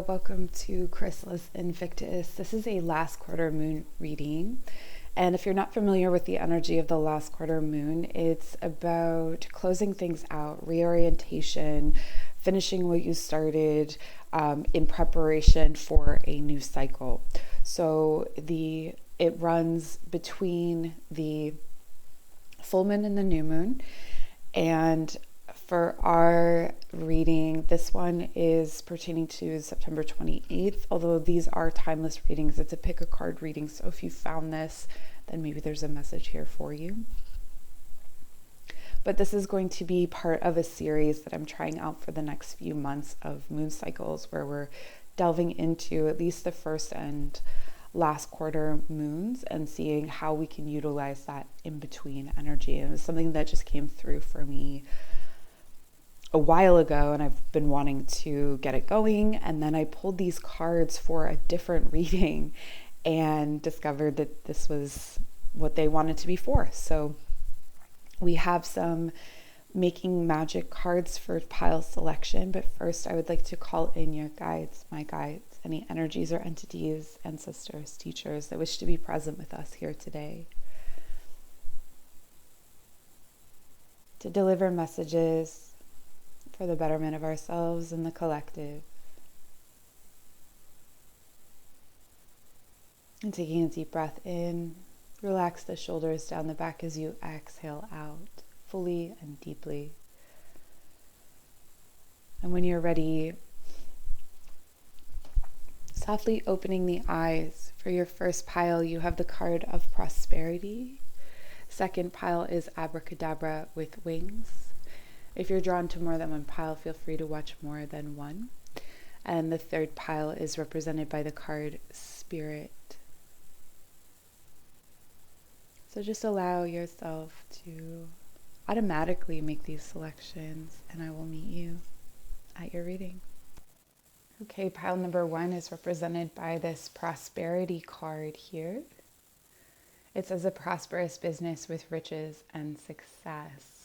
Welcome to Chrysalis Invictus. This is a last quarter moon reading. And if you're not familiar with the energy of the last quarter moon, it's about closing things out, reorientation, finishing what you started in preparation for a new cycle. So it runs between the full moon and the new moon. And for our reading, this one is pertaining to September 28th, although these are timeless readings. It's a pick a card reading, so if you found this, then maybe there's a message here for you. But this is going to be part of a series that I'm trying out for the next few months of moon cycles, where we're delving into at least the first and last quarter moons and seeing how we can utilize that in between energy. And it was something that just came through for me a while ago, and I've been wanting to get it going. And then I pulled these cards for a different reading and discovered that this was what they wanted to be for. So we have some making magic cards for pile selection, but first I would like to call in your guides, my guides, any energies or entities, ancestors, teachers that wish to be present with us here today to deliver messages for the betterment of ourselves and the collective. And taking a deep breath in, relax the shoulders down the back as you exhale out fully and deeply. And when you're ready, softly opening the eyes. For your first pile, you have the card of prosperity. Second pile is Abracadabra with wings. If you're drawn to more than one pile, feel free to watch more than one. And the third pile is represented by the card Spirit. So just allow yourself to automatically make these selections, and I will meet you at your reading. Okay, pile number one is represented by this prosperity card here. It says a prosperous business with riches and success.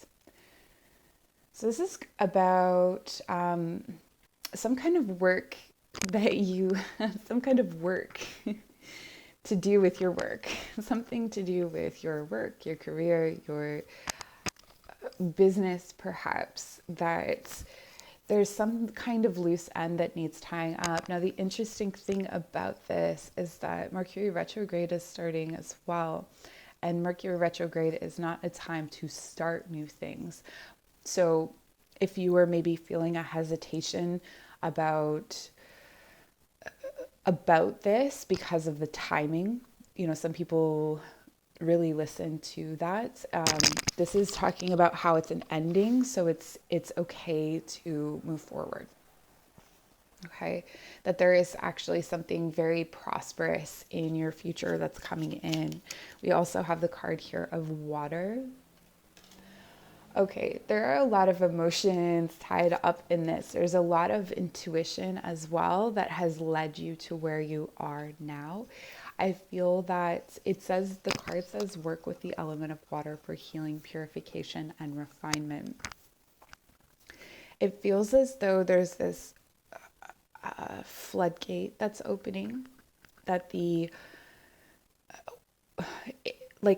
So this is about some kind of work some kind of work to do with your work, something to do with your work, your career, your business, perhaps, that there's some kind of loose end that needs tying up. Now, the interesting thing about this is that Mercury retrograde is starting as well. And Mercury retrograde is not a time to start new things. So if you were maybe feeling a hesitation about this because of the timing, some people really listen to that. This is talking about how it's an ending, so it's okay to move forward. Okay, that there is actually something very prosperous in your future that's coming in. We also have the card here of water. Okay, there are a lot of emotions tied up in this. There's a lot of intuition as well that has led you to where you are now. I feel that the card says work with the element of water for healing, purification, and refinement. It feels as though there's this floodgate that's opening, that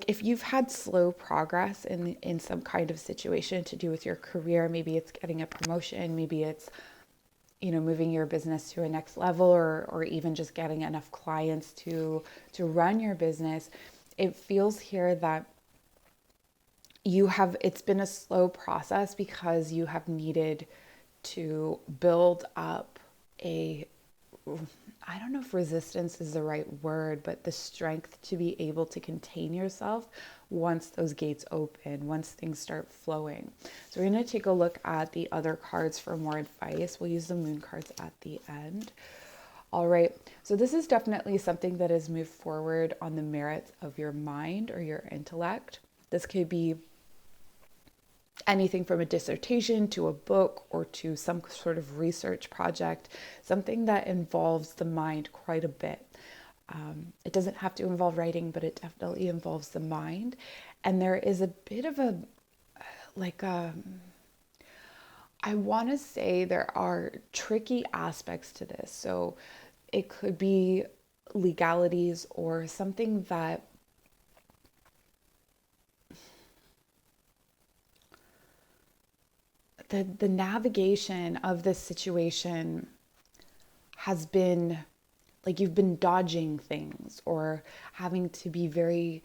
if you've had slow progress in some kind of situation to do with your career, maybe it's getting a promotion, maybe it's, moving your business to a next level, or even just getting enough clients to run your business. It feels here that it's been a slow process because you have needed to build up I don't know if resistance is the right word, but the strength to be able to contain yourself once those gates open, once things start flowing. So we're going to take a look at the other cards for more advice. We'll use the moon cards at the end. All right, so this is definitely something that has moved forward on the merits of your mind or your intellect. This could be anything from a dissertation to a book or to some sort of research project, something that involves the mind quite a bit. It doesn't have to involve writing, but it definitely involves the mind. And there is a bit of I want to say there are tricky aspects to this. So it could be legalities or something that the navigation of this situation has been like you've been dodging things or having to be very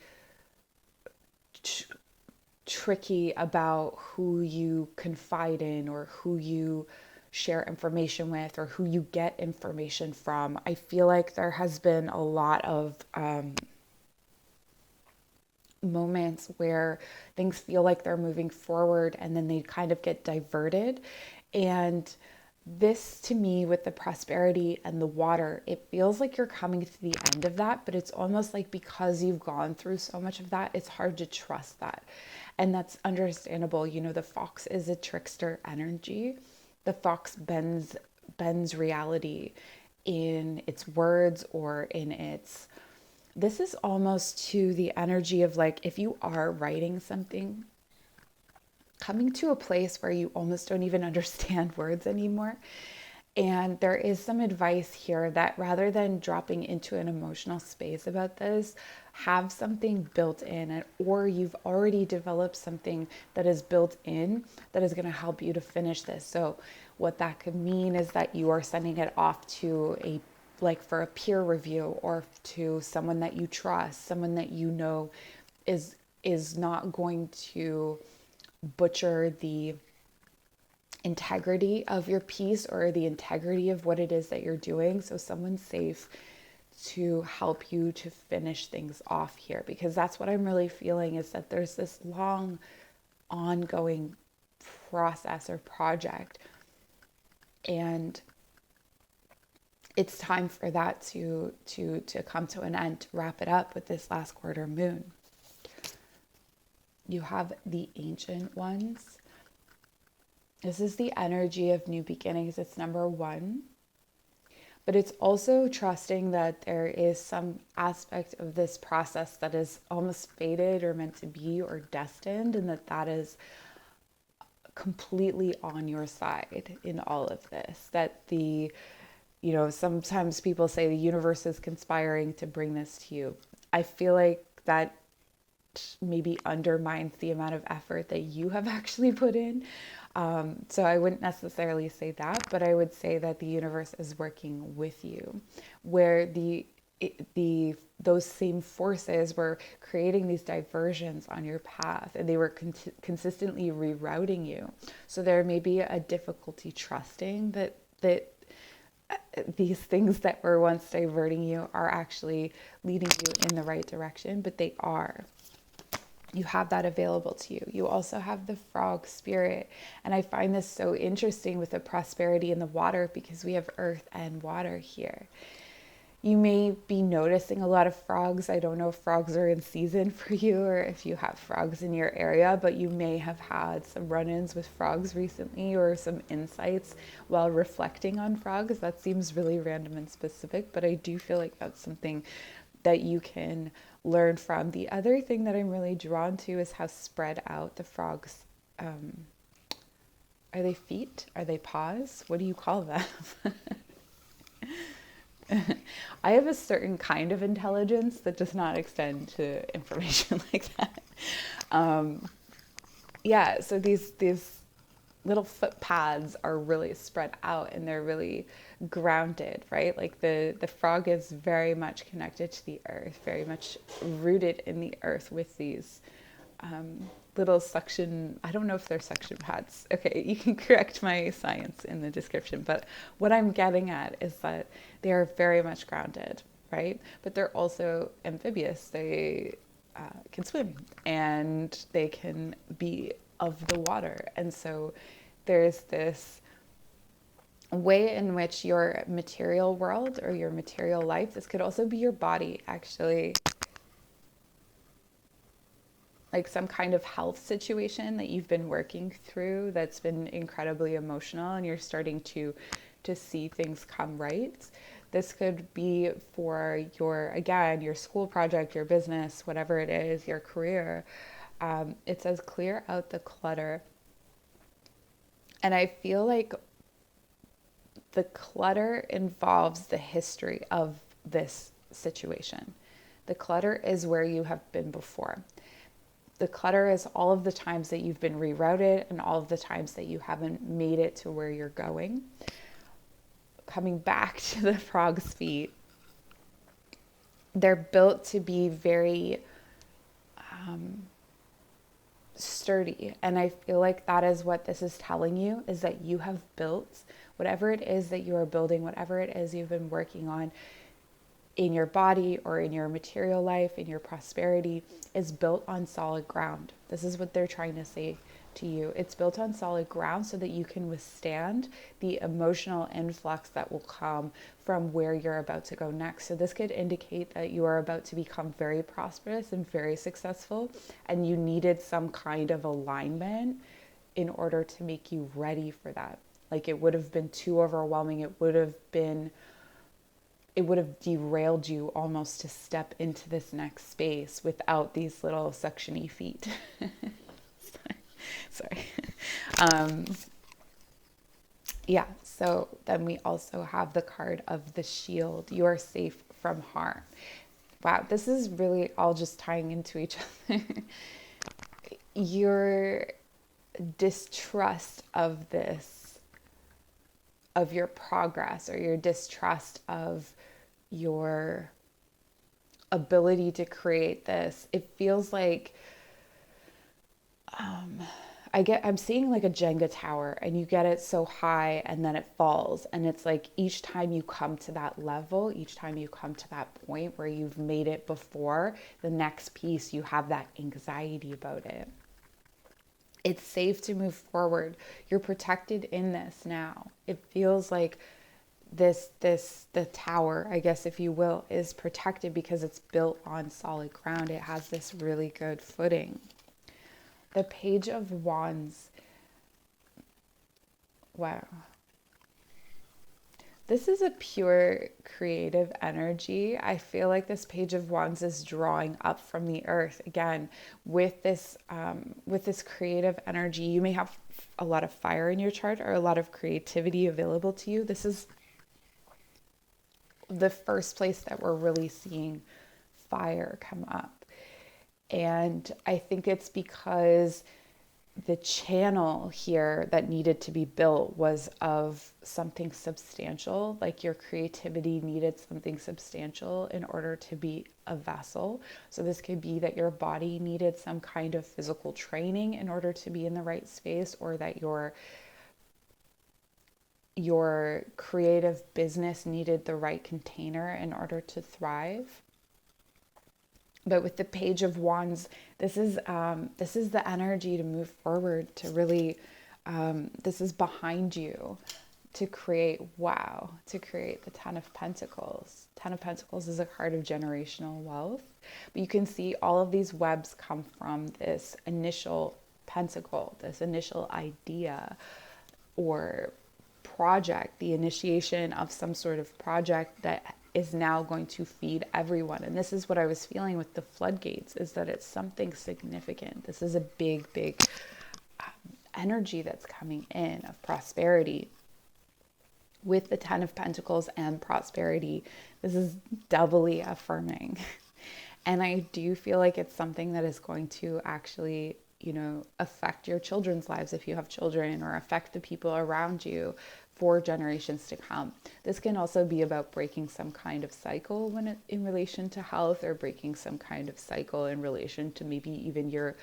tricky about who you confide in or who you share information with or who you get information from. I feel like there has been a lot of moments where things feel like they're moving forward and then they kind of get diverted. And this to me, with the prosperity and the water, it feels like you're coming to the end of that, but it's almost like because you've gone through so much of that, it's hard to trust that. And that's understandable. You know, the fox is a trickster energy. The fox bends reality in its words or in its, this is almost to the energy of like if you are writing something, coming to a place where you almost don't even understand words anymore. And there is some advice here that rather than dropping into an emotional space about this, have something built in, or you've already developed something that is built in that is going to help you to finish this. So what that could mean is that you are sending it off to a, like for a peer review, or to someone that you trust, someone that you know is not going to butcher the integrity of your piece or the integrity of what it is that you're doing. So someone safe to help you to finish things off here, because that's what I'm really feeling, is that there's this long ongoing process or project, and it's time for that to come to an end, to wrap it up with this last quarter moon. You have the ancient ones. This is the energy of new beginnings. It's number one. But it's also trusting that there is some aspect of this process that is almost fated or meant to be or destined, and that is completely on your side in all of this. That the, you know, sometimes people say the universe is conspiring to bring this to you. I feel like that maybe undermines the amount of effort that you have actually put in. So I wouldn't necessarily say that, but I would say that the universe is working with you, where those same forces were creating these diversions on your path, and they were consistently rerouting you. So there may be a difficulty trusting that these things that were once diverting you are actually leading you in the right direction, but they are. You have that available to you. You also have the frog spirit. And I find this so interesting with the prosperity in the water, because we have earth and water here. You may be noticing a lot of frogs. I don't know if frogs are in season for you or if you have frogs in your area, but you may have had some run-ins with frogs recently, or some insights while reflecting on frogs. That seems really random and specific, but I do feel like that's something that you can learn from. The other thing that I'm really drawn to is how spread out the frogs. Are they feet? Are they paws? What do you call them? I have a certain kind of intelligence that does not extend to information like that. Yeah, so these little footpaths are really spread out, and they're really grounded, right? Like the frog is very much connected to the earth, very much rooted in the earth with these little suction, I don't know if they're suction pads. Okay, you can correct my science in the description, but what I'm getting at is that they are very much grounded, right? But they're also amphibious. They can swim, and they can be of the water. And so there's this way in which your material world or your material life, this could also be your body actually, like some kind of health situation that you've been working through that's been incredibly emotional, and you're starting to see things come right. This could be for your, again, your school project, your business, whatever it is, your career. It says clear out the clutter. And I feel like the clutter involves the history of this situation. The clutter is where you have been before. The clutter is all of the times that you've been rerouted and all of the times that you haven't made it to where you're going. Coming back to the frog's feet, they're built to be very sturdy. And I feel like that is what this is telling you, is that you have built whatever it is that you are building, whatever it is you've been working on in your body or in your material life, in your prosperity, is built on solid ground. This is what they're trying to say to you. It's built on solid ground so that you can withstand the emotional influx that will come from where you're about to go next. So this could indicate that you are about to become very prosperous and very successful, and you needed some kind of alignment in order to make you ready for that. Like, it would have been too overwhelming. It would have derailed you almost to step into this next space without these little suction-y feet. Sorry. Yeah, so then we also have the card of the shield. You are safe from harm. Wow, this is really all just tying into each other. Your distrust of this, of your progress, or your distrust of your ability to create this. It feels like I'm seeing like a Jenga tower, and you get it so high and then it falls. And it's like each time you come to that level, each time you come to that point where you've made it before, the next piece, you have that anxiety about it. It's safe to move forward. You're protected in this now. It feels like the tower, I guess, if you will, is protected because it's built on solid ground. It has this really good footing. The Page of Wands. Wow. This is a pure creative energy. I feel like this Page of Wands is drawing up from the earth again with this creative energy. You may have a lot of fire in your chart or a lot of creativity available to you. This is the first place that we're really seeing fire come up. And I think it's because the channel here that needed to be built was of something substantial. Like, your creativity needed something substantial in order to be a vessel. So this could be that your body needed some kind of physical training in order to be in the right space, or that your creative business needed the right container in order to thrive. But with the Page of Wands, this is the energy to move forward, to really, this is behind you to create the Ten of Pentacles. Ten of Pentacles is a card of generational wealth. But you can see all of these webs come from this initial pentacle, this initial idea or project, the initiation of some sort of project that is now going to feed everyone. And this is what I was feeling with the floodgates, is that it's something significant. This is a big energy that's coming in of prosperity. With the Ten of Pentacles and prosperity, this is doubly affirming. And I do feel like it's something that is going to actually, affect your children's lives if you have children, or affect the people around you for generations to come. This can also be about breaking some kind of cycle in relation to health, or breaking some kind of cycle in relation to maybe even your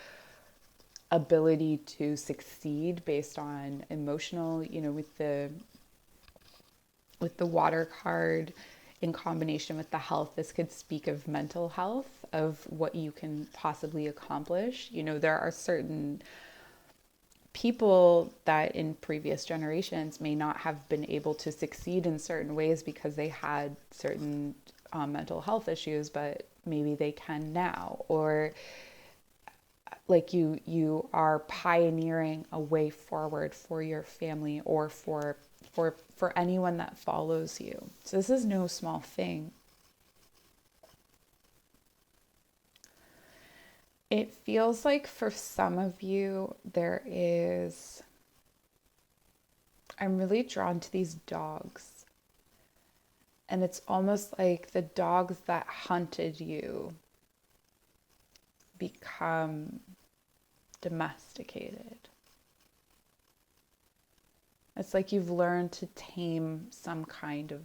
ability to succeed based on emotional, with the water card in combination with the health. This could speak of mental health, of what you can possibly accomplish. There are certain people that in previous generations may not have been able to succeed in certain ways because they had certain mental health issues, but maybe they can now. Or like you are pioneering a way forward for your family, or for anyone that follows you. So this is no small thing. It feels like for some of you, there is I'm really drawn to these dogs. And it's almost like the dogs that hunted you become domesticated. It's like you've learned to tame some kind of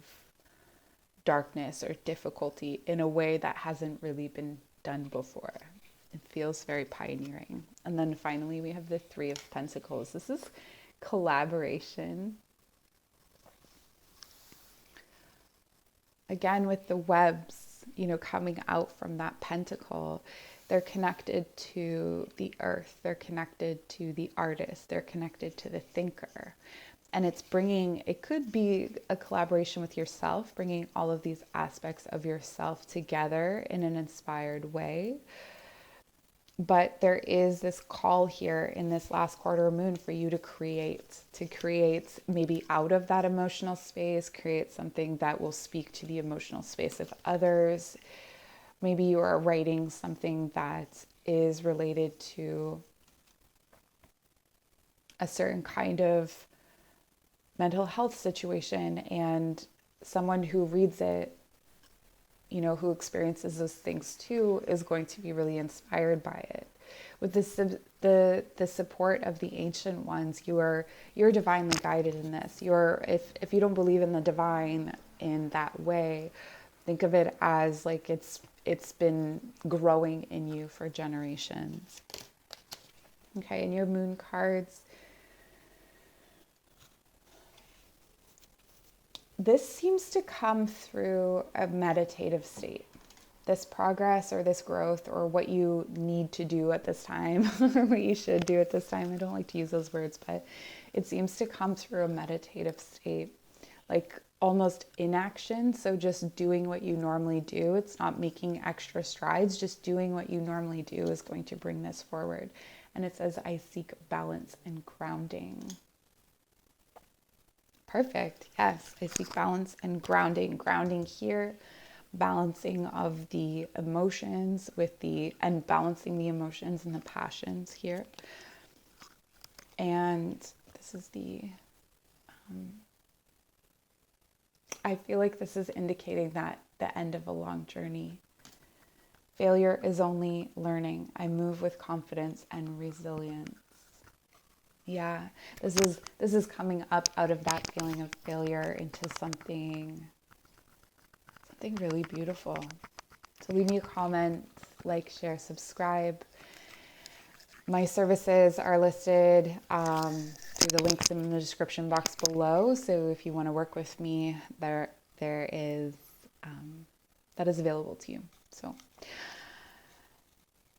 darkness or difficulty in a way that hasn't really been done before. It feels very pioneering. And then finally we have the Three of Pentacles. This is collaboration. Again, with the webs, coming out from that pentacle, they're connected to the earth. They're connected to the artist. They're connected to the thinker. And it could be a collaboration with yourself, bringing all of these aspects of yourself together in an inspired way. But there is this call here in this last quarter moon for you to create maybe out of that emotional space, create something that will speak to the emotional space of others. Maybe you are writing something that is related to a certain kind of mental health situation, and someone who reads it, who experiences those things too, is going to be really inspired by it. With the support of the ancient ones, you're divinely guided in this. If you don't believe in the divine in that way, think of it as like it's been growing in you for generations. Okay, and your moon cards. This seems to come through a meditative state. This progress or this growth or what you need to do at this time, or what you should do at this time. I don't like to use those words, but it seems to come through a meditative state, like almost inaction. So just doing what you normally do. It's not making extra strides. Just doing what you normally do is going to bring this forward. And it says, I seek balance and grounding. Perfect. Yes, I seek balance and grounding. Grounding here, balancing of the emotions and balancing the emotions and the passions here. And this is I feel like this is indicating that the end of a long journey. Failure is only learning. I move with confidence and resilience. Yeah, this is coming up out of that feeling of failure into something really beautiful. So leave me a comment, like, share, subscribe. My services are listed through the links in the description box below. So if you want to work with me, there is that is available to you. So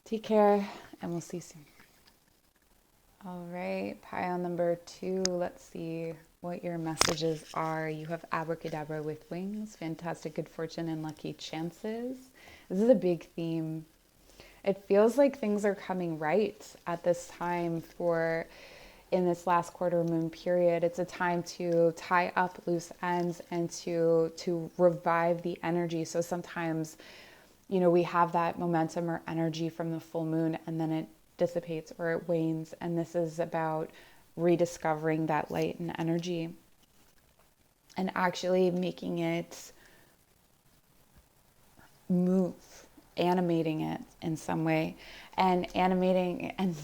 take care, and we'll see you soon. All right, pile number 2. Let's see what your messages are. You have Abracadabra with wings, fantastic good fortune and lucky chances. This is a big theme. It feels like things are coming right at this time in this last quarter moon period. It's a time to tie up loose ends and to revive the energy. So sometimes, we have that momentum or energy from the full moon, and then it dissipates or it wanes, and this is about rediscovering that light and energy and actually making it move, animating it in some way, and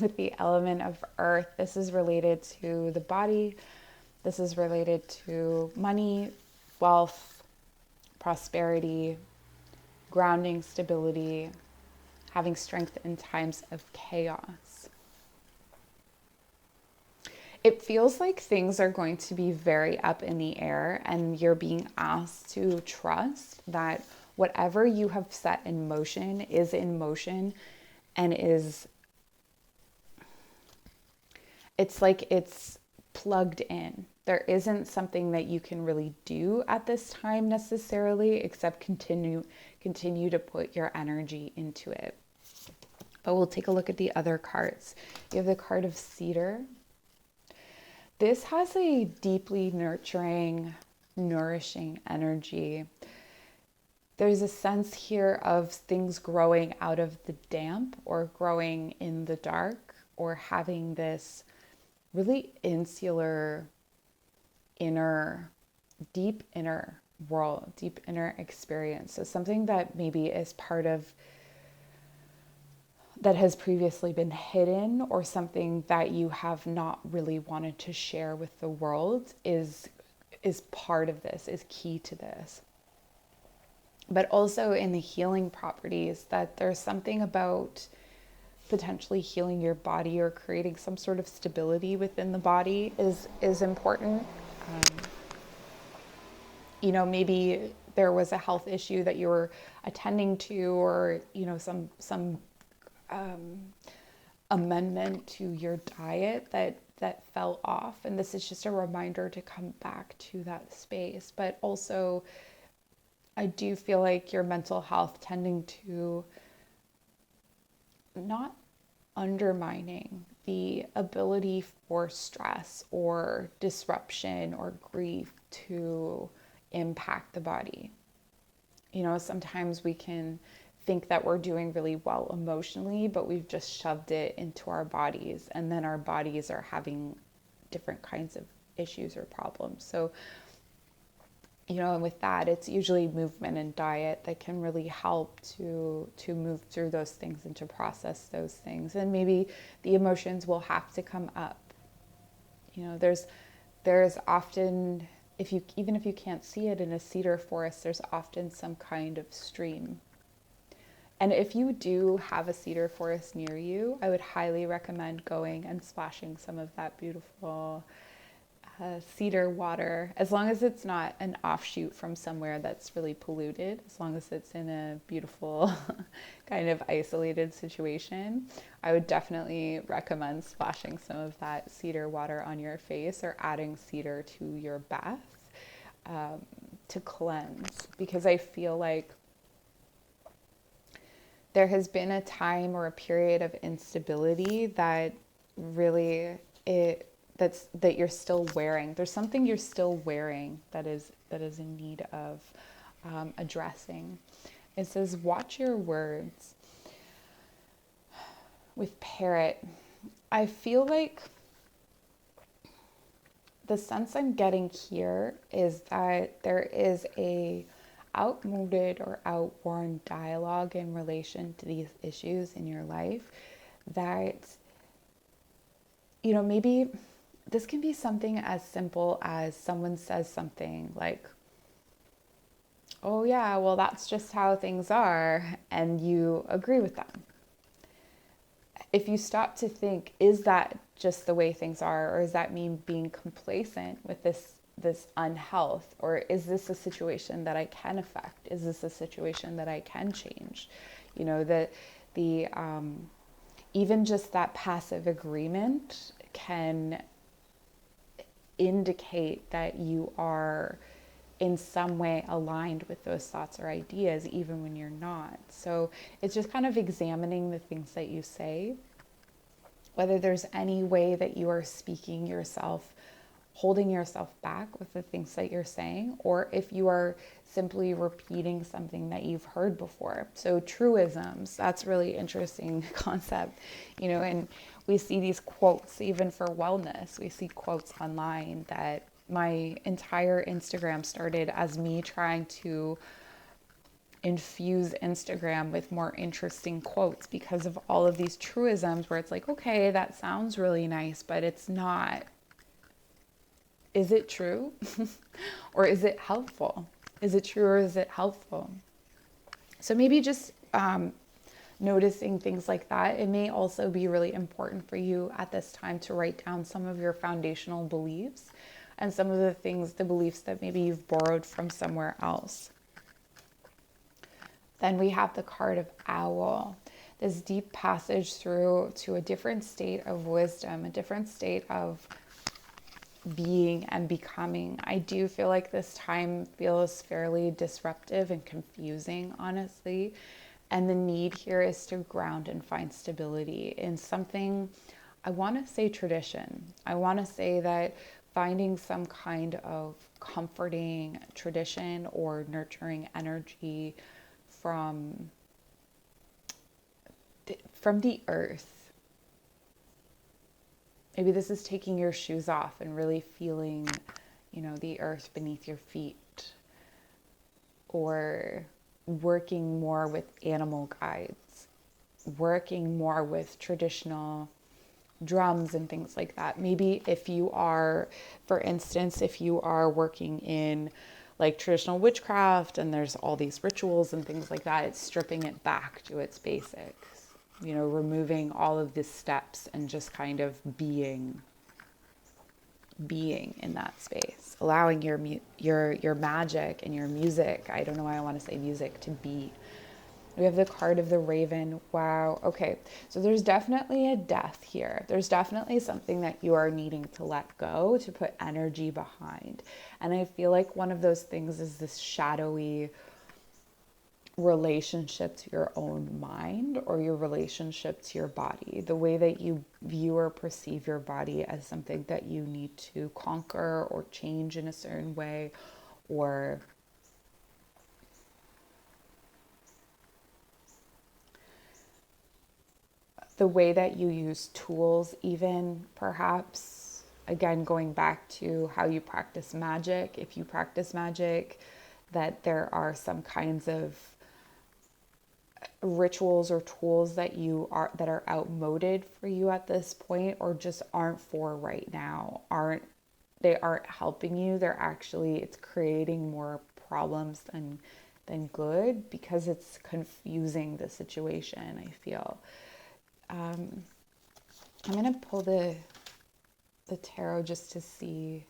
with the element of earth. This is related to the body. This is related to money, wealth, prosperity, grounding, stability, having strength in times of chaos. It feels like things are going to be very up in the air, and you're being asked to trust that whatever you have set in motion is in motion and it's like it's plugged in. There isn't something that you can really do at this time necessarily, except continue to put your energy into it. But we'll take a look at the other cards. You have the card of Cedar. This has a deeply nurturing, nourishing energy. There's a sense here of things growing out of the damp, or growing in the dark, or having this really insular inner, deep inner world, deep inner experience. So something that maybe is part of that has previously been hidden, or something that you have not really wanted to share with the world is part of this, is key to this. But also in the healing properties, that there's something about potentially healing your body or creating some sort of stability within the body is important. Maybe there was a health issue that you were attending to, or some amendment to your diet that fell off, and this is just a reminder to come back to that space. But also, I do feel like your mental health tending to not undermining the ability for stress or disruption or grief to impact the body. Sometimes we can think that we're doing really well emotionally, but we've just shoved it into our bodies, and then our bodies are having different kinds of issues or problems. So, and with that, it's usually movement and diet that can really help to move through those things and to process those things. And maybe the emotions will have to come up. There's often, even if you can't see it in a cedar forest, there's often some kind of stream. And if you do have a cedar forest near you, I would highly recommend going and splashing some of that beautiful cedar water, as long as it's not an offshoot from somewhere that's really polluted, as long as it's in a beautiful kind of isolated situation. I would definitely recommend splashing some of that cedar water on your face, or adding cedar to your bath to cleanse, because I feel like there has been a time or a period of instability that really that you're still wearing. There's something you're still wearing that is in need of addressing. It says, watch your words. With parrot, I feel like the sense I'm getting here is that there is a outmoded or outworn dialogue in relation to these issues in your life that, maybe this can be something as simple as someone says something like, oh yeah, well, that's just how things are, and you agree with them. If you stop to think, is that just the way things are, or is that me being complacent with this unhealth, or is this a situation that I can affect? Is this a situation that I can change? Even just that passive agreement can indicate that you are in some way aligned with those thoughts or ideas, even when you're not. So it's just kind of examining the things that you say, whether there's any way that you are speaking yourself, holding yourself back with the things that you're saying, or if you are simply repeating something that you've heard before. So truisms, that's really interesting concept, and we see these quotes even for wellness. We see quotes online that my entire Instagram started as me trying to infuse Instagram with more interesting quotes because of all of these truisms where it's like, okay, that sounds really nice, but it's not. Is it true? Or is it helpful? Is it true or is it helpful? So maybe just noticing things like that. It may also be really important for you at this time to write down some of your foundational beliefs and some of the beliefs that maybe you've borrowed from somewhere else. Then we have the card of Owl, this deep passage through to a different state of wisdom, a different state of being and becoming. I do feel like this time feels fairly disruptive and confusing, honestly. And the need here is to ground and find stability in something, I want to say tradition. I want to say that finding some kind of comforting tradition or nurturing energy from the earth. Maybe this is taking your shoes off and really feeling, the earth beneath your feet, or working more with animal guides, working more with traditional drums and things like that. Maybe if you are, for instance, if you are working in like traditional witchcraft and there's all these rituals and things like that, it's stripping it back to its basics, removing all of the steps and just kind of being in that space, allowing your magic and your music, I don't know why I want to say music, to be. We have the card of the Raven. Wow. Okay. So there's definitely a death here. There's definitely something that you are needing to let go, to put energy behind. And I feel like one of those things is this shadowy relationship to your own mind, or your relationship to your body, the way that you view or perceive your body as something that you need to conquer or change in a certain way, or the way that you use tools, even perhaps, again, going back to how you practice magic. If you practice magic, that there are some kinds of rituals or tools that are outmoded for you at this point, or just aren't for right now, aren't helping you. It's creating more problems than good, because it's confusing the situation, I feel. I'm going to pull the tarot just to see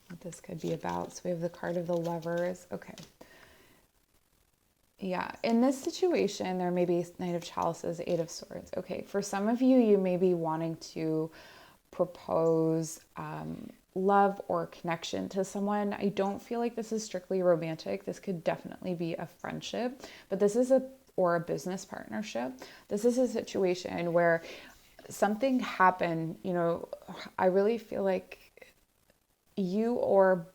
what this could be about. So we have the card of the Lovers. Okay. Yeah, in this situation, there may be Knight of Chalices, Eight of Swords. Okay, for some of you, you may be wanting to propose love or connection to someone. I don't feel like this is strictly romantic. This could definitely be a friendship, but this is a business partnership. This is a situation where something happened. I really feel like you, or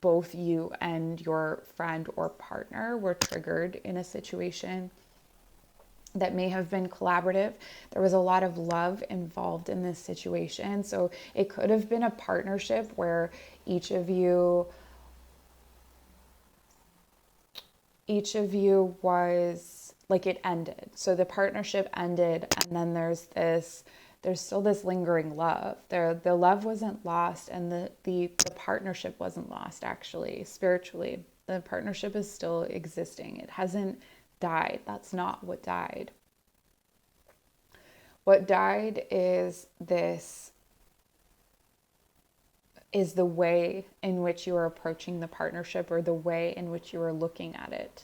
both you and your friend or partner, were triggered in a situation that may have been collaborative. There was a lot of love involved in this situation. So it could have been a partnership where each of you was like, it ended. So the partnership ended, and then there's still this lingering love. The love wasn't lost, and the partnership wasn't lost, actually. Spiritually, the partnership is still existing. It hasn't died. That's not what died. What died is the way in which you are approaching the partnership, or the way in which you are looking at it.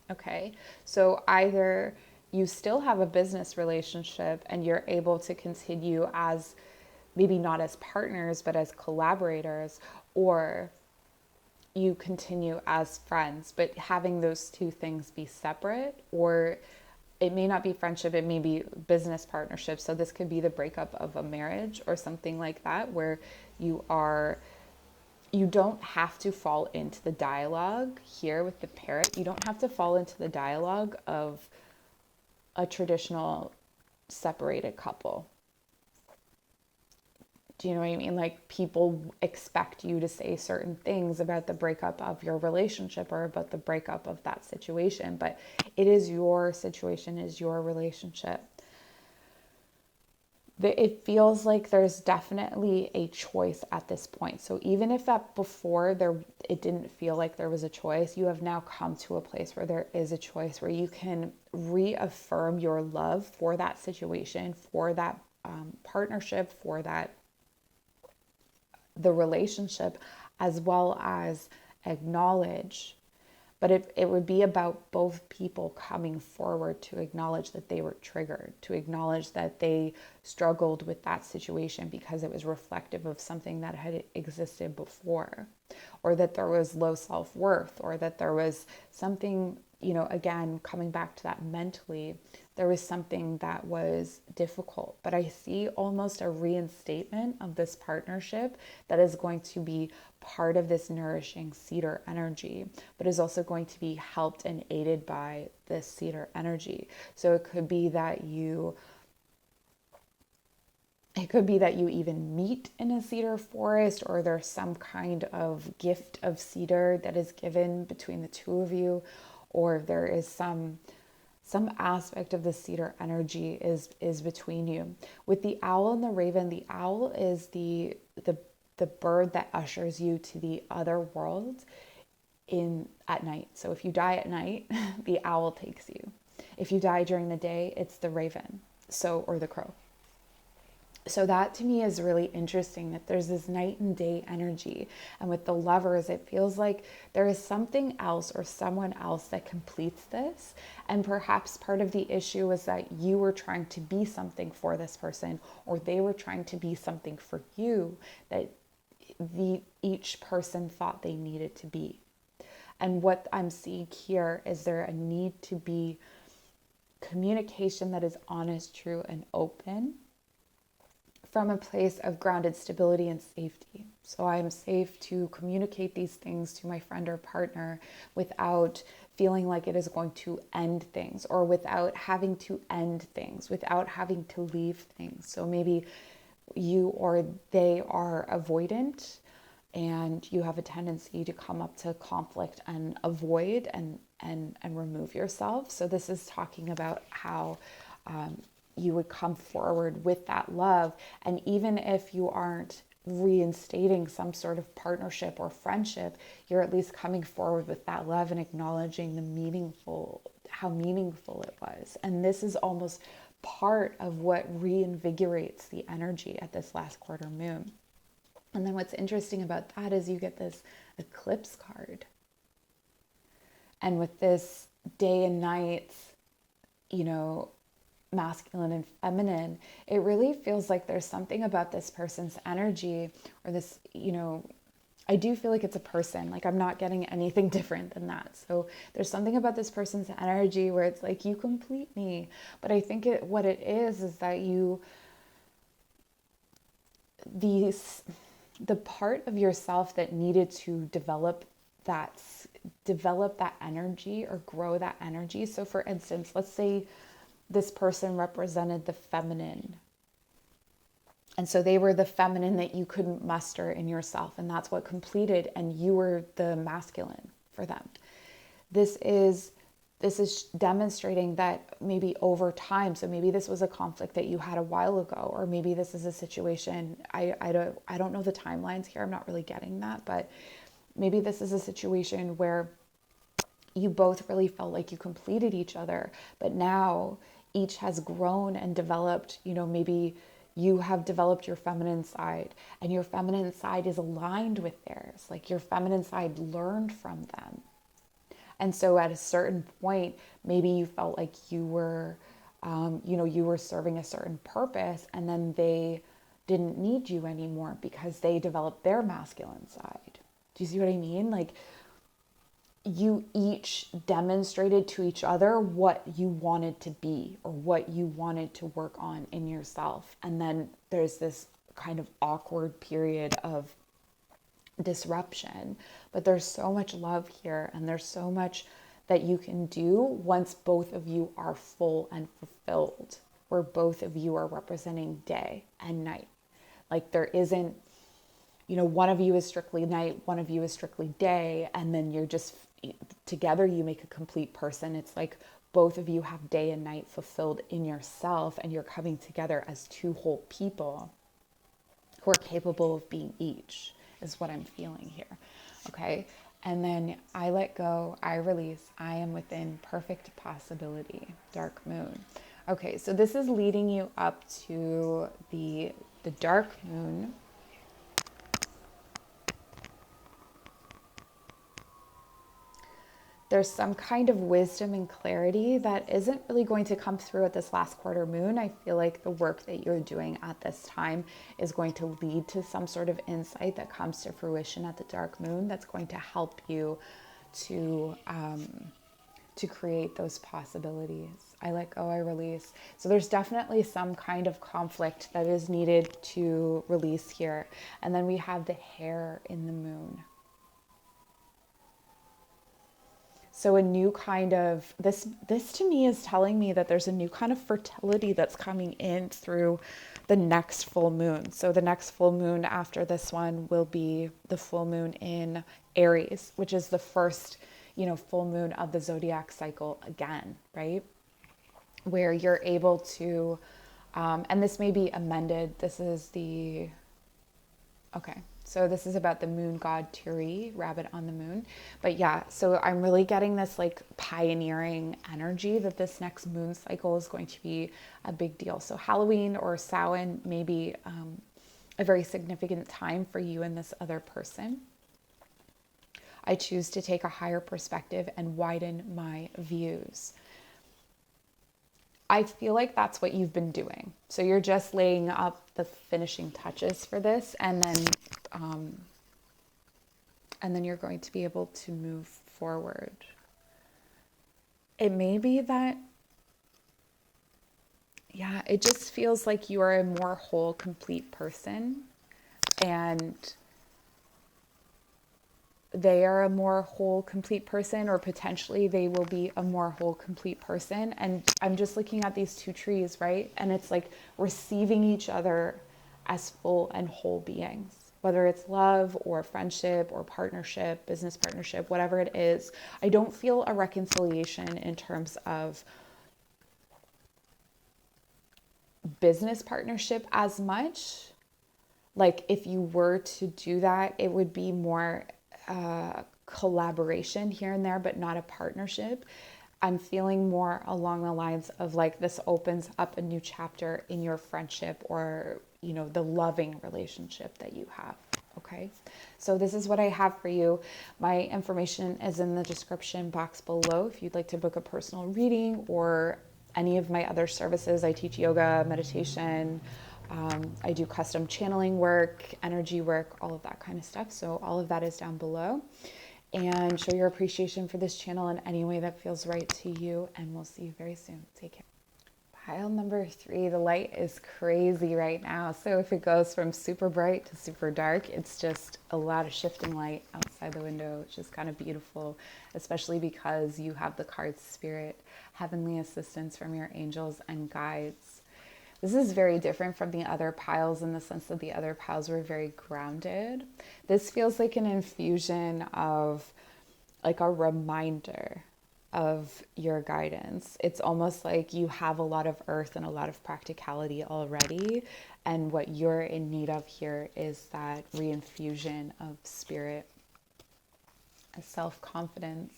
Okay, so either you still have a business relationship and you're able to continue as, maybe not as partners, but as collaborators, or you continue as friends, but having those two things be separate. Or it may not be friendship, it may be business partnership. So this could be the breakup of a marriage or something like that, where you don't have to fall into the dialogue here with the parrot. You don't have to fall into the dialogue of a traditional separated couple. Do you know what I mean? Like, people expect you to say certain things about the breakup of your relationship, or about the breakup of that situation, but it is your situation, is your relationship. It feels like there's definitely a choice at this point. So even if before it didn't feel like there was a choice, you have now come to a place where there is a choice, where you can reaffirm your love for that situation, for that partnership, for the relationship, as well as acknowledge. But it would be about both people coming forward to acknowledge that they were triggered, to acknowledge that they struggled with that situation because it was reflective of something that had existed before, or that there was low self-worth, or that there was something, again, coming back to that mentally, there was something that was difficult. But I see almost a reinstatement of this partnership that is going to be part of this nourishing cedar energy, but is also going to be helped and aided by this cedar energy. So it could be that you It could be that you even meet in a cedar forest, or there's some kind of gift of cedar that is given between the two of you, or there is some aspect of the cedar energy is between you. With the owl and the raven, the owl is the bird that ushers you to the other world at night. So if you die at night, the owl takes you. If you die during the day, it's the raven, or the crow. So that to me is really interesting, that there's this night and day energy. And with the lovers, it feels like there is something else or someone else that completes this. And perhaps part of the issue was that you were trying to be something for this person, or they were trying to be something for you that each person thought they needed to be. And what I'm seeing here is there a need to be communication that is honest, true, and open, from a place of grounded stability and safety. So I am safe to communicate these things to my friend or partner without feeling like it is going to end things, or without having to end things, without having to leave things. So maybe you or they are avoidant, and you have a tendency to come up to conflict and avoid and remove yourself. So this is talking about how you would come forward with that love. And even if you aren't reinstating some sort of partnership or friendship, you're at least coming forward with that love and acknowledging how meaningful it was. And this is almost part of what reinvigorates the energy at this last quarter moon. And then what's interesting about that is you get this eclipse card. And with this day and night, masculine and feminine, it really feels like there's something about this person's energy, or this, I do feel like it's a person. Like, I'm not getting anything different than that. So there's something about this person's energy where it's like, you complete me. But I think what it is that the part of yourself that needed to develop that energy or grow that energy. So for instance, let's say this person represented the feminine. And so they were the feminine that you couldn't muster in yourself. And that's what completed. And you were the masculine for them. This is demonstrating that maybe over time, so maybe this was a conflict that you had a while ago, or maybe this is a situation, I don't know the timelines here. I'm not really getting that, but maybe this is a situation where you both really felt like you completed each other, but now each has grown and developed. Maybe you have developed your feminine side, and your feminine side is aligned with theirs. Like, your feminine side learned from them. And so at a certain point, maybe you felt like you were, you were serving a certain purpose, and then they didn't need you anymore because they developed their masculine side. Do you see what I mean? Like, you each demonstrated to each other what you wanted to be, or what you wanted to work on in yourself. And then there's this kind of awkward period of disruption, but there's so much love here, and there's so much that you can do once both of you are full and fulfilled, where both of you are representing day and night. Like, there isn't, one of you is strictly night, one of you is strictly day, and then you're just together, you make a complete person. It's like both of you have day and night fulfilled in yourself, and you're coming together as two whole people who are capable of being each, is what I'm feeling here. Okay. And then I let go, I release, I am within perfect possibility, dark moon. Okay. So this is leading you up to the dark moon. There's some kind of wisdom and clarity that isn't really going to come through at this last quarter moon. I feel like the work that you're doing at this time is going to lead to some sort of insight that comes to fruition at the dark moon that's going to help you to create those possibilities. I let go, I release. So there's definitely some kind of conflict that is needed to release here. And then we have the hare in the moon. So a new kind of this to me is telling me that there's a new kind of fertility that's coming in through the next full moon. So the next full moon after this one will be the full moon in Aries, which is the first, full moon of the zodiac cycle again, right? Where you're able to, and this may be amended. Okay. So this is about the moon god Tiri, rabbit on the moon. But yeah, so I'm really getting this like pioneering energy that this next moon cycle is going to be a big deal. So Halloween or Samhain may be a very significant time for you and this other person. I choose to take a higher perspective and widen my views. I feel like that's what you've been doing. So you're just laying up the finishing touches for this, and then you're going to be able to move forward. It may be that, it just feels like you are a more whole, complete person, and they are a more whole, complete person, or potentially they will be a more whole, complete person. And I'm just looking at these two trees, right? And it's like receiving each other as full and whole beings, whether it's love or friendship or partnership, business partnership, whatever it is. I don't feel a reconciliation in terms of business partnership as much. Like if you were to do that, it would be more collaboration here and there, but not a partnership. I'm feeling more along the lines of like this opens up a new chapter in your friendship or, the loving relationship that you have. Okay. So this is what I have for you. My information is in the description box below. If you'd like to book a personal reading or any of my other services, I teach yoga, meditation, I do custom channeling work, energy work, all of that kind of stuff. So all of that is down below. And show your appreciation for this channel in any way that feels right to you. And we'll see you very soon. Take care. Pile number 3, the light is crazy right now. So if it goes from super bright to super dark, it's just a lot of shifting light outside the window, which is kind of beautiful, especially because you have the card Spirit, heavenly assistance from your angels and guides. This is very different from the other piles in the sense that the other piles were very grounded. This feels like an infusion of like a reminder of your guidance. It's almost like you have a lot of earth and a lot of practicality already. And what you're in need of here is that reinfusion of spirit, a self-confidence,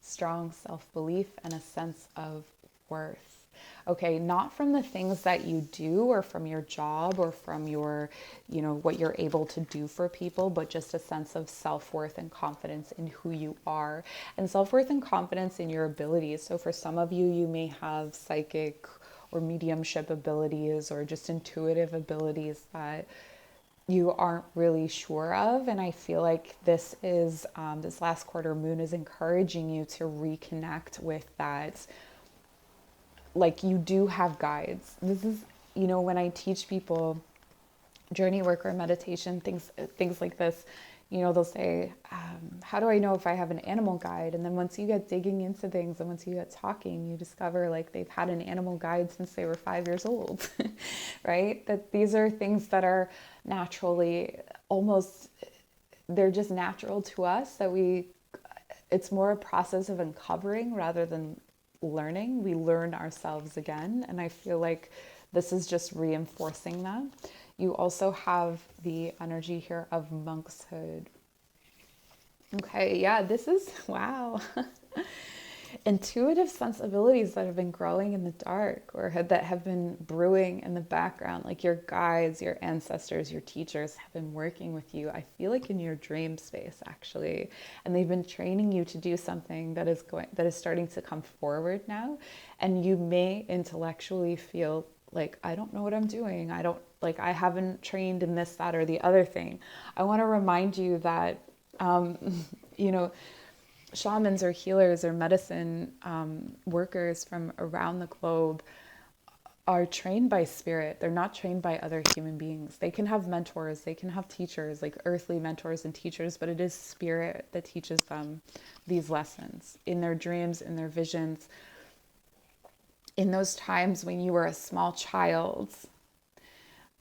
strong self-belief, and a sense of worth. Okay, not from the things that you do or from your job or from your, what you're able to do for people, but just a sense of self-worth and confidence in who you are, and self-worth and confidence in your abilities. So for some of you, you may have psychic or mediumship abilities or just intuitive abilities that you aren't really sure of. And I feel like this is, this last quarter moon is encouraging you to reconnect with that. Like you do have guides. This is, when I teach people journey work or meditation, things like this, they'll say, how do I know if I have an animal guide? And then once you get digging into things and once you get talking, you discover like they've had an animal guide since they were 5 years old, right? That these are things that are naturally they're just natural to us, that it's more a process of uncovering rather than learning. We learn ourselves again, and I feel like this is just reinforcing that. You also have the energy here of monkshood. Okay, yeah, this is, wow. Intuitive sensibilities that have been growing in the dark or that have been brewing in the background, like your guides, your ancestors, your teachers have been working with you, I feel like in your dream space actually, and they've been training you to do something that is starting to come forward now. And you may intellectually feel like, I don't know what I'm doing. I haven't trained in this, that, or the other thing. I want to remind you that, shamans or healers or medicine workers from around the globe are trained by spirit. They're not trained by other human beings. They can have mentors, they can have teachers, like earthly mentors and teachers, but it is spirit that teaches them these lessons in their dreams, in their visions, in those times when you were a small child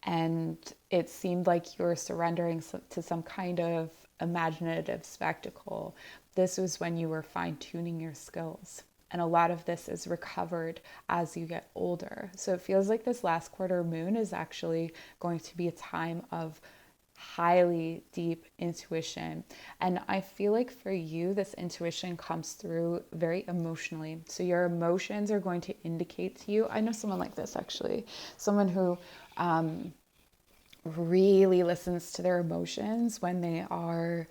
and it seemed like you were surrendering to some kind of imaginative spectacle. This was when you were fine-tuning your skills. And a lot of this is recovered as you get older. So it feels like this last quarter moon is actually going to be a time of highly deep intuition. And I feel like for you, this intuition comes through very emotionally. So your emotions are going to indicate to you. I know someone like this actually, someone who really listens to their emotions when they are,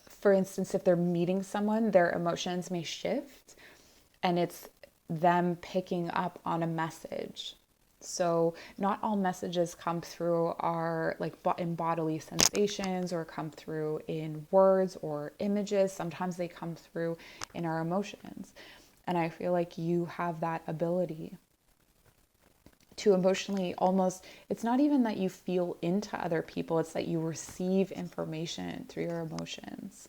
for instance, if they're meeting someone, their emotions may shift and it's them picking up on a message. So not all messages come through are like in bodily sensations or come through in words or images. Sometimes they come through in our emotions. And I feel like you have that ability to emotionally almost, it's not even that you feel into other people, it's that you receive information through your emotions.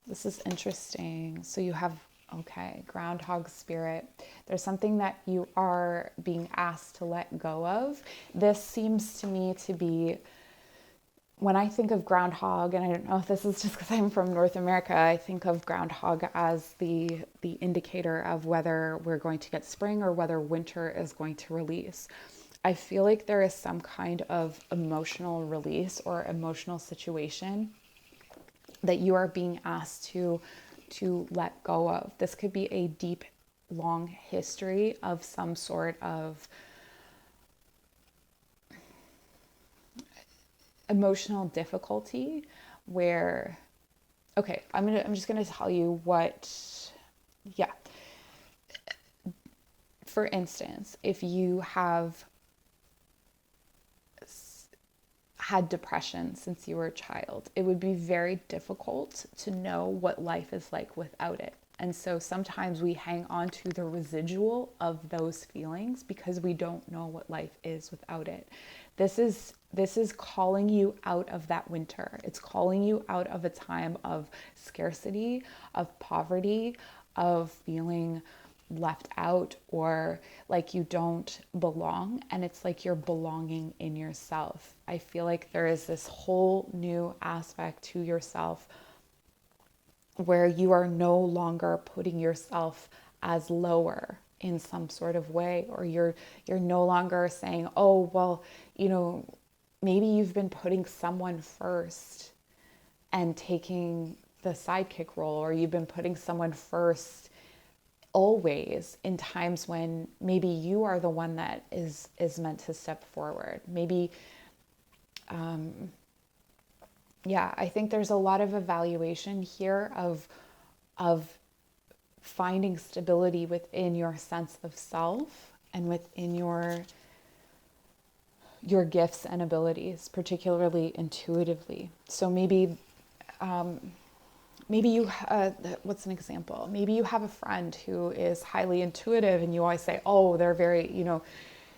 This is interesting. So you have, okay, groundhog spirit. There's something that you are being asked to let go of. This seems to me to be, when I think of groundhog, and I don't know if this is just because I'm from North America, I think of groundhog as the indicator of whether we're going to get spring or whether winter is going to release. I feel like there is some kind of emotional release or emotional situation that you are being asked to let go of. This could be a deep, long history of some sort of emotional difficulty where, okay, I'm just gonna tell you what, yeah. For instance, if you have had depression since you were a child, it would be very difficult to know what life is like without it. And so sometimes we hang on to the residual of those feelings because we don't know what life is without it. This is calling you out of that winter. It's calling you out of a time of scarcity, of poverty, of feeling left out or like you don't belong. And it's like you're belonging in yourself. I feel like there is this whole new aspect to yourself where you are no longer putting yourself as lower in some sort of way, or you're no longer saying, oh, well, maybe you've been putting someone first and taking the sidekick role, or you've been putting someone first always in times when maybe you are the one that is meant to step forward. Maybe, I think there's a lot of evaluation here of finding stability within your sense of self and within your gifts and abilities, particularly intuitively. So maybe you, what's an example? Maybe you have a friend who is highly intuitive and you always say, oh, they're very,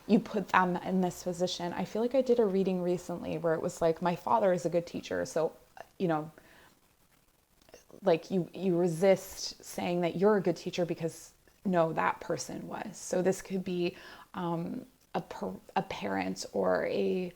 you put them in this position. I feel like I did a reading recently where it was like, my father is a good teacher. So, like you resist saying that you're a good teacher because no, that person was. So this could be a parent or a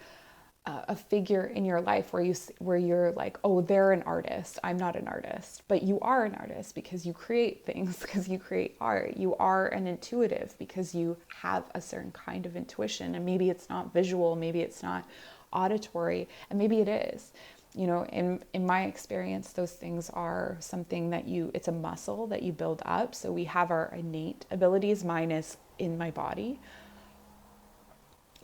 figure in your life where you're like, oh, they're an artist, I'm not an artist. But you are an artist because you create things, because you create art. You are an intuitive because you have a certain kind of intuition. And maybe it's not visual, maybe it's not auditory, and maybe it is. In my experience, those things are something that it's a muscle that you build up. So we have our innate abilities. Mine is in my body.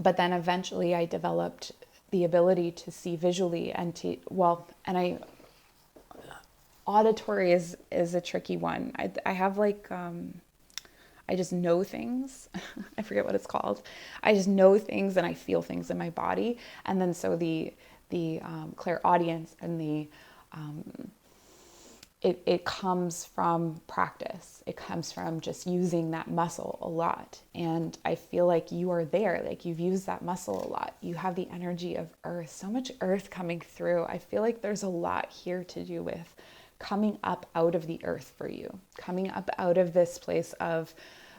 But then eventually I developed the ability to see visually auditory is a tricky one. I have like, I just know things. I forget what it's called. I just know things and I feel things in my body. And then so the clairaudience and the it comes from practice. It comes from just using that muscle a lot. And I feel like you are there, like you've used that muscle a lot. You have the energy of earth, so much earth coming through. I feel like there's a lot here to do with coming up out of the earth for you, coming up out of this place of,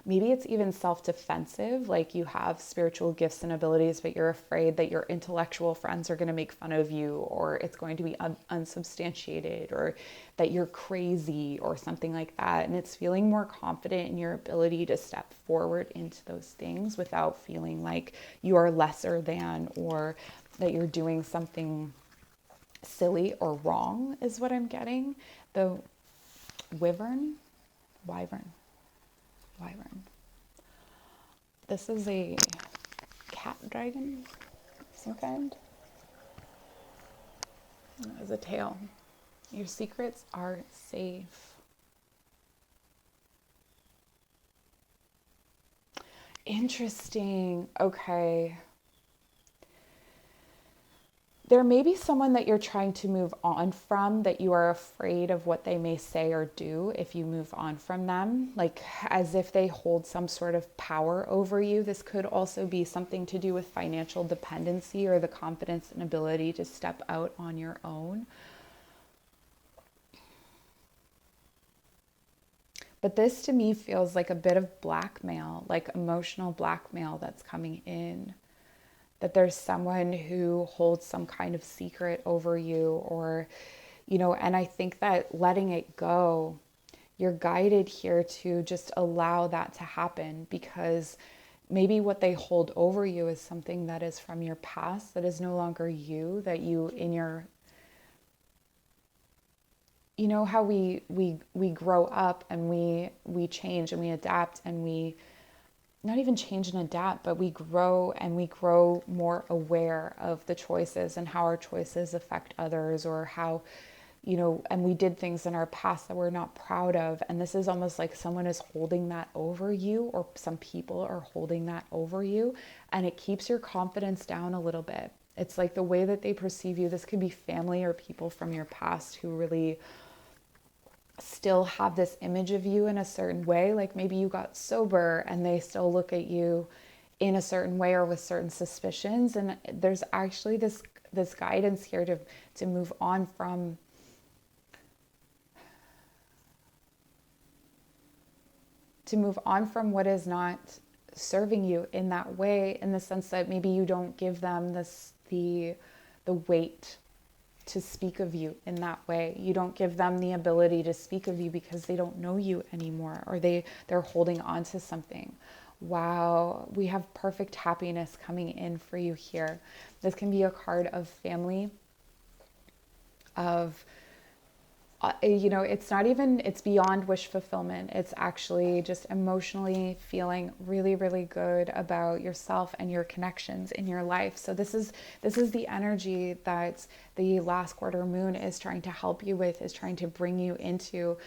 maybe it's even self-defensive, like you have spiritual gifts and abilities, but you're afraid that your intellectual friends are going to make fun of you, or it's going to be unsubstantiated, or that you're crazy or something like that. And it's feeling more confident in your ability to step forward into those things without feeling like you are lesser than, or that you're doing something silly or wrong, is what I'm getting. The wyvern. This is a cat dragon, some kind. It has a tail. Your secrets are safe. Interesting. Okay. There may be someone that you're trying to move on from, that you are afraid of what they may say or do if you move on from them, like as if they hold some sort of power over you. This could also be something to do with financial dependency, or the confidence and ability to step out on your own. But this to me feels like a bit of blackmail, like emotional blackmail that's coming in. That there's someone who holds some kind of secret over you, or, and I think that letting it go, you're guided here to just allow that to happen, because maybe what they hold over you is something that is from your past, that is no longer you, that you in your, how we grow up and we change and we adapt, and we not even change and adapt, but we grow, and we grow more aware of the choices and how our choices affect others, or how, and we did things in our past that we're not proud of. And this is almost like someone is holding that over you, or some people are holding that over you, and it keeps your confidence down a little bit. It's like the way that they perceive you. This could be family or people from your past who really still have this image of you in a certain way. Like maybe you got sober and they still look at you in a certain way, or with certain suspicions. And there's actually this guidance here to move on from what is not serving you in that way, in the sense that maybe you don't give them the weight to speak of you in that way. You don't give them the ability to speak of you because they don't know you anymore, or they're holding on to something. Wow, we have perfect happiness coming in for you here. This can be a card of family, of it's beyond wish fulfillment. It's actually just emotionally feeling really, really good about yourself and your connections in your life. So this is the energy that the last quarter moon is trying to help you with, is trying to bring you into.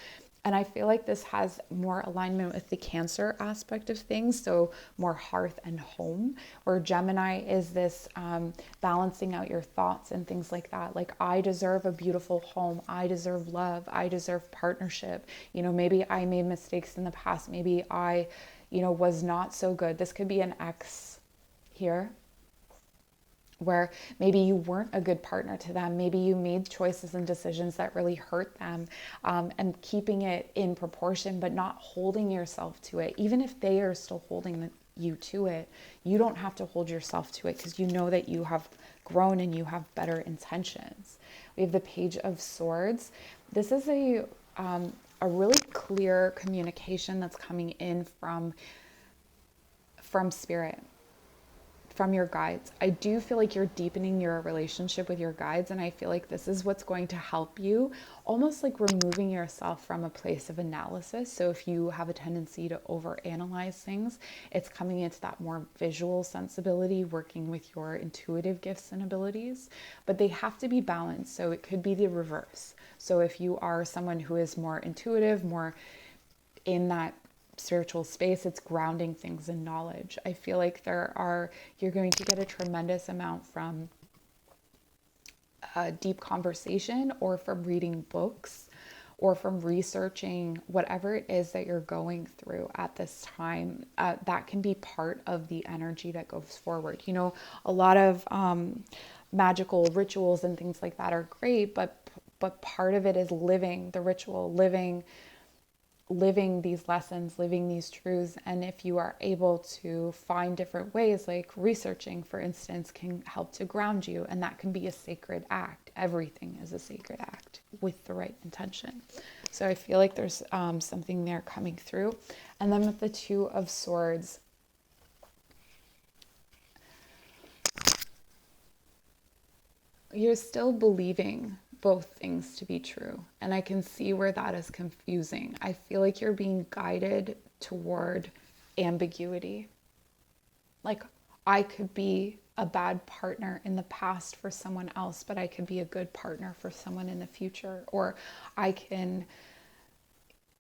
And I feel like this has more alignment with the Cancer aspect of things, so more hearth and home, where Gemini is this balancing out your thoughts and things like that. Like, I deserve a beautiful home. I deserve love. I deserve partnership. Maybe I made mistakes in the past. Maybe I, was not so good. This could be an ex here, where maybe you weren't a good partner to them. Maybe you made choices and decisions that really hurt them, and keeping it in proportion, but not holding yourself to it. Even if they are still holding you to it, you don't have to hold yourself to it, because you know that you have grown and you have better intentions. We have the Page of Swords. This is a really clear communication that's coming in from spirit, from your guides. I do feel like you're deepening your relationship with your guides, and I feel like this is what's going to help you, almost like removing yourself from a place of analysis. So if you have a tendency to overanalyze things, it's coming into that more visual sensibility, working with your intuitive gifts and abilities, but they have to be balanced. So it could be the reverse. So if you are someone who is more intuitive, more in that spiritual space, it's grounding things in knowledge. I feel like you're going to get a tremendous amount from deep conversation, or from reading books, or from researching whatever it is that you're going through at this time. That can be part of the energy that goes forward. You know, a lot of magical rituals and things like that are great, but part of it is living the ritual, living these lessons, living these truths. And if you are able to find different ways, like researching, for instance, can help to ground you. And that can be a sacred act. Everything is a sacred act with the right intention. So I feel like there's something there coming through. And then with the Two of Swords, you're still believing both things to be true. And I can see where that is confusing. I feel like you're being guided toward ambiguity. Like, I could be a bad partner in the past for someone else, but I could be a good partner for someone in the future. Or I can,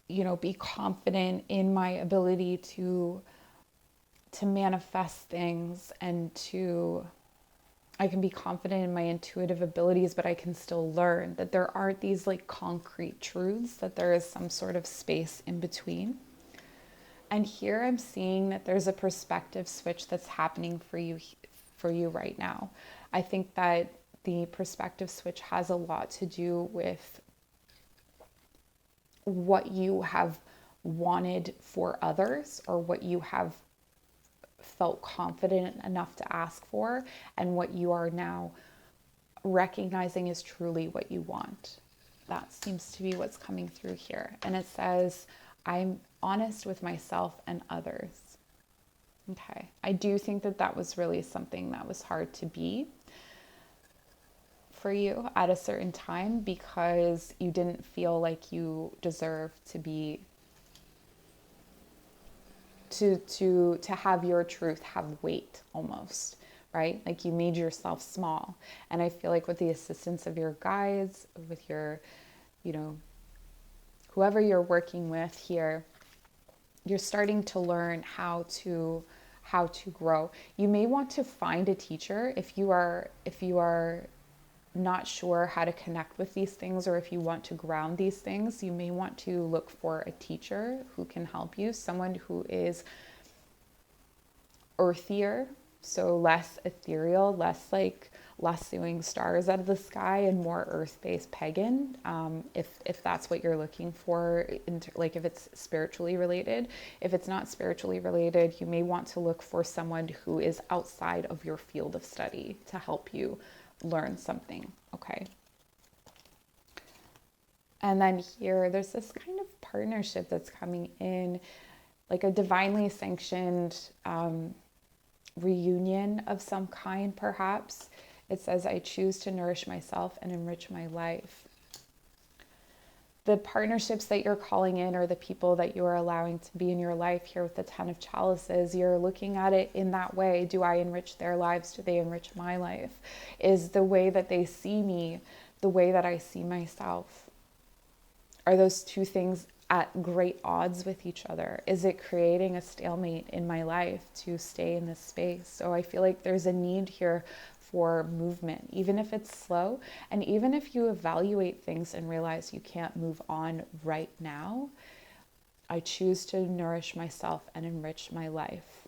you know, be confident in my ability to manifest things, and I can be confident in my intuitive abilities, but I can still learn that there aren't these like concrete truths, that there is some sort of space in between. And here I'm seeing that there's a perspective switch that's happening for you right now. I think that the perspective switch has a lot to do with what you have wanted for others, or what you have felt confident enough to ask for, and what you are now recognizing is truly what you want. That seems to be what's coming through here. And it says, I'm honest with myself and others. Okay. I do think that that was really something that was hard to be for you at a certain time, because you didn't feel like you deserved to be to have your truth have weight, almost, right? Like you made yourself small. And I feel like with the assistance of your guides, with your, you know, whoever you're working with here, you're starting to learn how to grow. You may want to find a teacher if you are not sure how to connect with these things, or if you want to ground these things. You may want to look for a teacher who can help you, someone who is earthier, so less ethereal, less like lassoing stars out of the sky, and more earth-based pagan, if that's what you're looking for, like if it's spiritually related. If it's not spiritually related, you may want to look for someone who is outside of your field of study to help you learn something. Okay. And then here, there's this kind of partnership that's coming in, like a divinely sanctioned reunion of some kind, perhaps. It says, I choose to nourish myself and enrich my life. The partnerships that you're calling in, or the people that you are allowing to be in your life here with the Ten of Chalices, you're looking at it in that way. Do I enrich their lives? Do they enrich my life? Is the way that they see me the way that I see myself? Are those two things at great odds with each other? Is it creating a stalemate in my life to stay in this space? So I feel like there's a need here for movement, even if it's slow. And even if you evaluate things and realize you can't move on right now, I choose to nourish myself and enrich my life.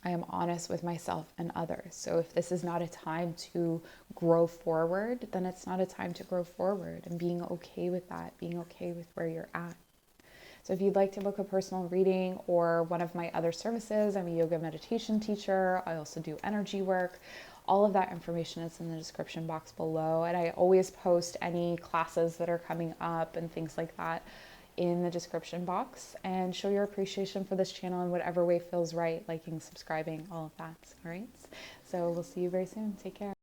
I am honest with myself and others. So if this is not a time to grow forward, then it's not a time to grow forward, and being okay with that, being okay with where you're at. So if you'd like to book a personal reading or one of my other services, I'm a yoga meditation teacher. I also do energy work. All of that information is in the description box below. And I always post any classes that are coming up and things like that in the description box, and show your appreciation for this channel in whatever way feels right, liking, subscribing, all of that. All right. So we'll see you very soon. Take care.